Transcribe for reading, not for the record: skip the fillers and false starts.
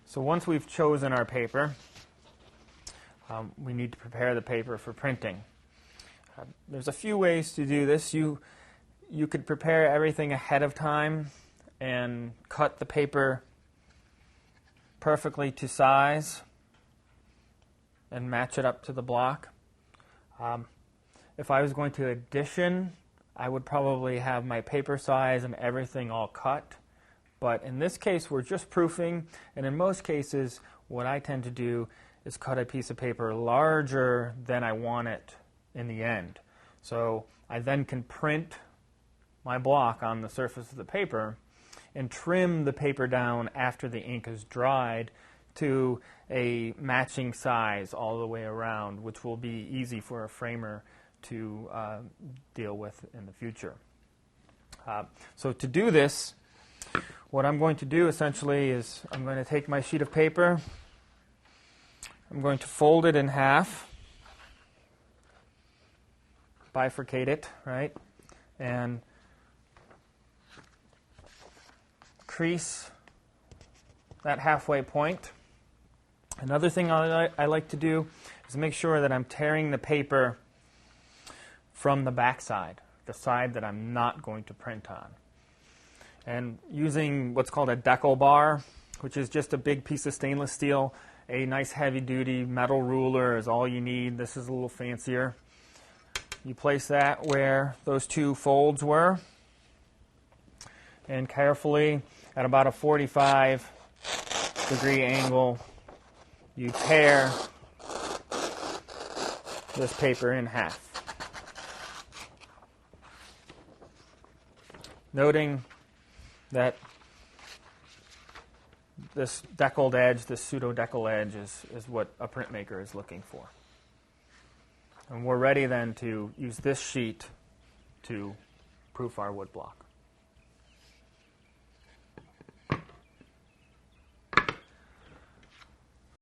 So once we've chosen our paper, we need to prepare the paper for printing. There's a few ways to do this. You could prepare everything ahead of time and cut the paper perfectly to size and match it up to the block. If I was going to addition, I would probably have my paper size and everything all cut. But in this case, we're just proofing, and in most cases, what I tend to do is cut a piece of paper larger than I want it in the end. So I then can print my block on the surface of the paper and trim the paper down after the ink is dried to a matching size all the way around, which will be easy for a framer to deal with in the future. So to do this, what I'm going to do essentially is I'm going to take my sheet of paper, I'm going to fold it in half, bifurcate it, right, and crease that halfway point. Another thing I like to do is make sure that I'm tearing the paper from the back side, the side that I'm not going to print on. And using what's called a decal bar, which is just a big piece of stainless steel, a nice heavy-duty metal ruler is all you need. This is a little fancier. You place that where those two folds were, and carefully, at about a 45-degree angle, you tear this paper in half. Noting that this deckled edge, this pseudo-deckle edge, is what a printmaker is looking for. And we're ready then to use this sheet to proof our wood block.